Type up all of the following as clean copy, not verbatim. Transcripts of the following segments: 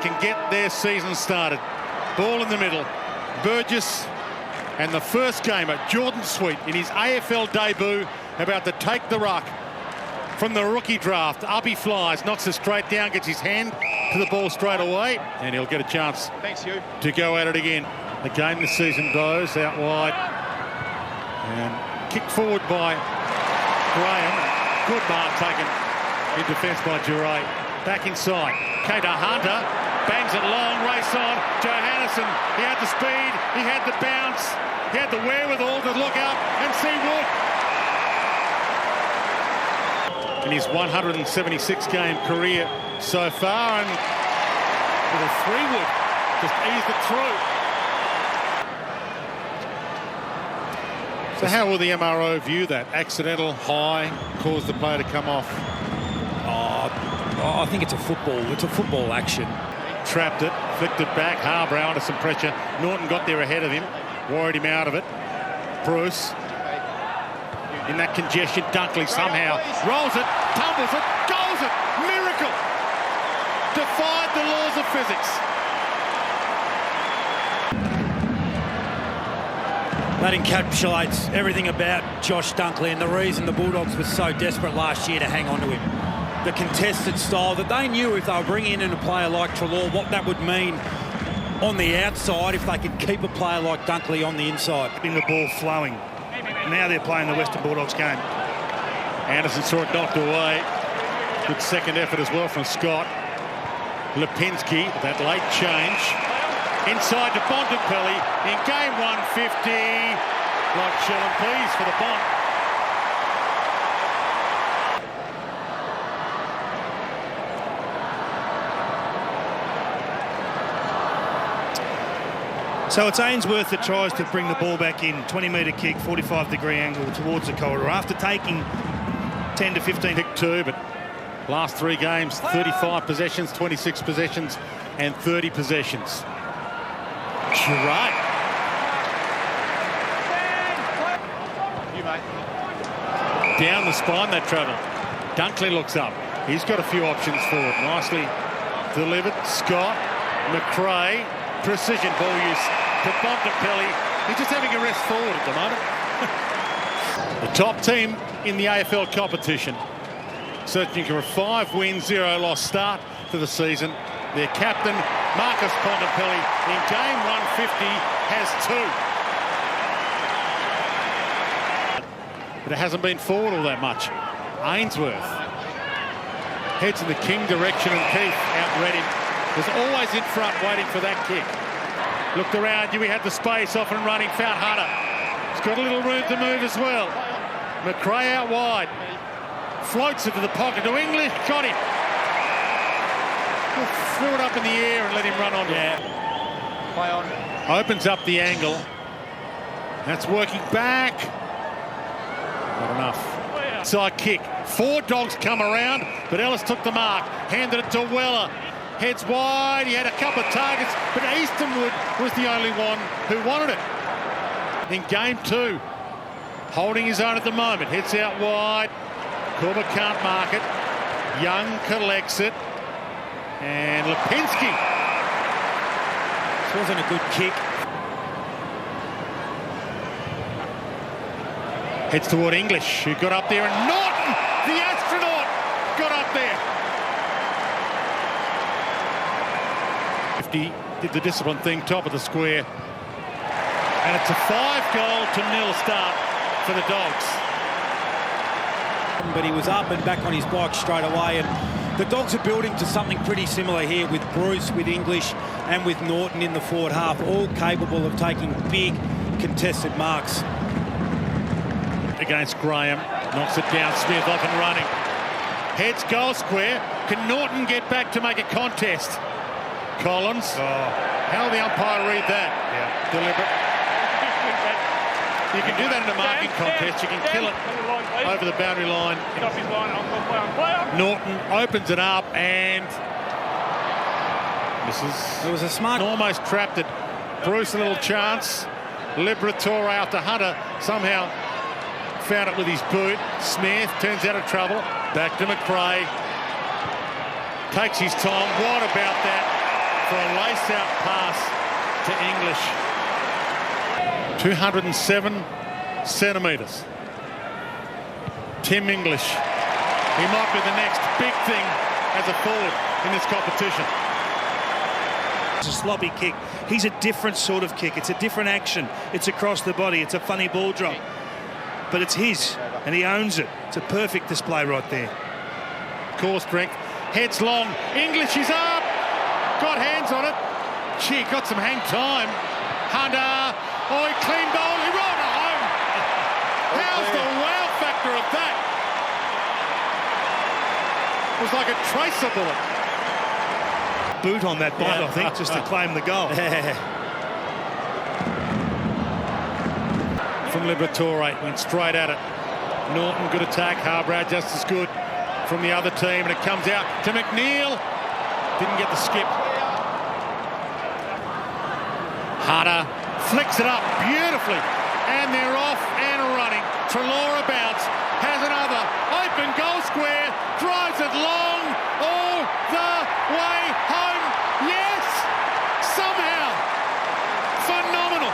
can get their season started. Ball in the middle. Burgess and the first gamer, Jordan Sweet, in his AFL debut, about to take the ruck from the rookie draft. Up he flies, knocks it straight down, gets his hand to the ball straight away, and he'll get a chance to go at it again. The game this season goes out wide and kicked forward by Graham. Good mark taken in defence by Duray. Back inside. Kato Hunter bangs it long, race on. Johannesson, he had the speed, he had the bounce, he had the wherewithal to look up and see Wood. In his 176-game career so far, and with a 3-wood, just eased it through. So how will the MRO view that? Accidental high caused the player to come off? I think it's a football action. Trapped it, flicked it back. Harbour under some pressure. Norton got there ahead of him, worried him out of it. Bruce in that congestion. Dunkley somehow rolls it, tumbles it, goes it. Miracle! Defied the laws of physics. That encapsulates everything about Josh Dunkley and the reason the Bulldogs were so desperate last year to hang on to him. The contested style that they knew if they were bringing in a player like Treloar, what that would mean on the outside if they could keep a player like Dunkley on the inside. Keeping the ball flowing. Now they're playing the Western Bulldogs game. Anderson saw it knocked away. Good second effort as well from Scott. Lipinski, that late change. Inside to Bontempelli in game 150. Like Shell and Peas for the Bont. So it's Ainsworth that tries to bring the ball back in. 20-metre kick, 45-degree angle towards the corridor. After taking 10 to 15. Pick 2, but last 3 games, 35 possessions, 26 possessions, and 30 possessions. Duray. Down the spine they travel. Dunkley looks up. He's got a few options forward. Nicely delivered. Scott, McRae, precision ball use to Bontempelli. He's just having a rest forward at the moment. The top team in the AFL competition, searching for a 5-win, 0-loss start to the season. Their captain, Marcus Bontempelli, in game 150 has 2. But it hasn't been forward all that much. Ainsworth heads in the King direction and Keith outread him. Was always in front waiting for that kick. Looked around you, he had the space off and running. Found Hunter. He's got a little room to move as well. McRae out wide. Floats it to the pocket to English. Got him. Threw it up in the air and let him run on. Yeah. Play on. Opens up the angle. That's working back. Not enough. Side kick. 4 Dogs come around, but Ellis took the mark. Handed it to Weller. Heads wide. He had a couple of targets, but Eastonwood was the only one who wanted it. In game 2, holding his own at the moment. Heads out wide. Corber can't mark it. Young collects it. And Lipinski. This wasn't a good kick. Heads toward English, who got up there, and Norton, the astronaut, got up there. 50 did the discipline thing, top of the square. And it's a 5-goal-0 start for the Dogs. But he was up and back on his bike straight away, and the Dogs are building to something pretty similar here with Bruce, with English and with Norton in the forward half, all capable of taking big contested marks. Against Graham, knocks it down, Smith off and running. Heads goal square. Can Norton get back to make a contest? Collins. How will the umpire read that? Yeah. Deliberate. You can do that in a marking contest. You can kill it over the boundary line. Norton opens it up and misses. It was a smart... Almost trapped it. Bruce a little chance. Liberatore after Hunter somehow found it with his boot. Smith turns out of trouble. Back to McRae. Takes his time. What about that? out pass to English. 207 centimetres. Tim English. He might be the next big thing as a forward in this competition. It's a sloppy kick. He's a different sort of kick. It's a different action. It's across the body. It's a funny ball drop. But it's his, and he owns it. It's a perfect display right there. Core strength. Heads long. English is up. Got hands on it. Gee, got some hang time. Hunter. Oh, he clean goal. He rolled it home. How's the wow factor of that? It was like a tracer bullet. Boot on that bite, I think, just to claim the goal. From Liberatore, went straight at it. Norton, good attack. Harbrow just as good from the other team, and it comes out to McNeil. Didn't get the skip. Hunter flicks it up beautifully, and they're off and running. Treloar bounce, has another open goal square, drives it long all the way home. Yes, somehow, phenomenal.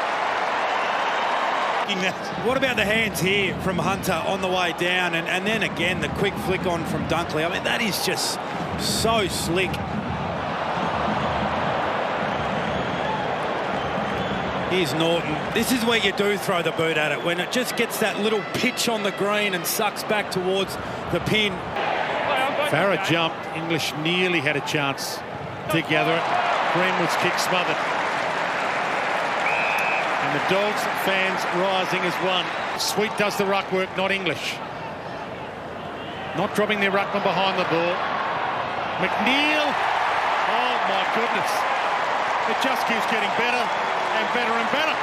What about the hands here from Hunter on the way down, and then again the quick flick on from Dunkley? I mean, that is just so slick. Here's Norton. This is where you do throw the boot at it, when it just gets that little pitch on the green and sucks back towards the pin. Farah jumped. English nearly had a chance to gather it. Greenwood's kick smothered. And the Dogs fans rising as one. Sweet does the ruck work, not English. Not dropping their ruckman behind the ball. McNeil. Oh my goodness. It just keeps getting better and better and better.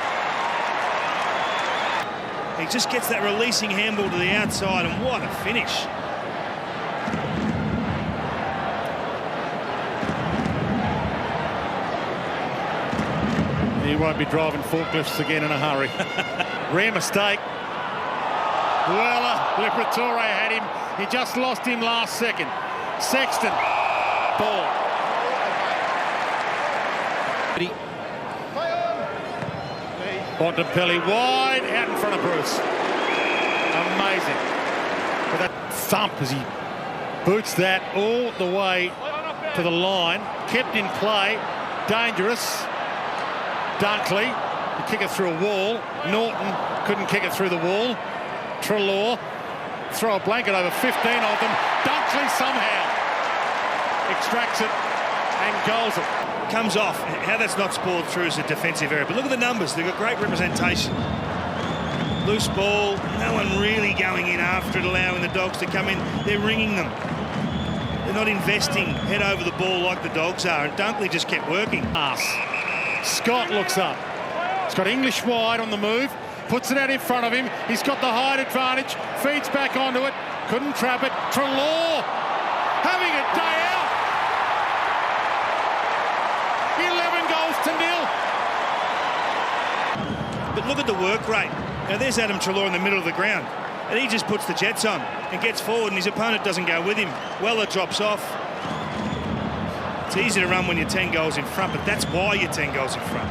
He just gets that releasing handball to the outside, and what a finish. He won't be driving forklifts again in a hurry. Rare mistake. Well, Liberatore had him. He just lost him last second. Sexton. Ball. Bontempelli wide out in front of Bruce. Amazing. With that thump as he boots that all the way to the line. Kept in play. Dangerous. Dunkley, to kick it through a wall. Norton couldn't kick it through the wall. Treloar, throw a blanket over 15 of them. Dunkley somehow extracts it and goals it. Comes off. How that's not spoiled through is a defensive error. But look at the numbers. They've got great representation. Loose ball. No one really going in after it, allowing the Dogs to come in. They're ringing them. They're not investing head over the ball like the Dogs are. And Dunkley just kept working. Scott looks up. He's got English wide on the move. Puts it out in front of him. He's got the height advantage. Feeds back onto it. Couldn't trap it. Treloar having a day out. 11 goals to nil. But look at the work rate. Now there's Adam Treloar in the middle of the ground, and he just puts the jets on and gets forward, and his opponent doesn't go with him. Weller drops off. It's easy to run when you're 10 goals in front, but that's why you're 10 goals in front.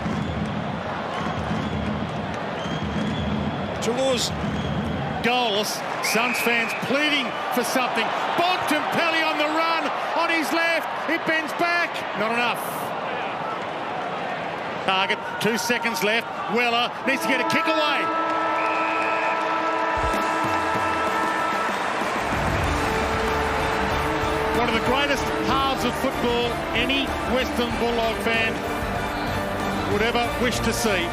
Treloar's goalless. Suns fans pleading for something. Bontempelli on the run, on his left. It bends back. Not enough. Target, 2 seconds left. Weller needs to get a kick away. One of the greatest halves of football any Western Bulldog fan would ever wish to see.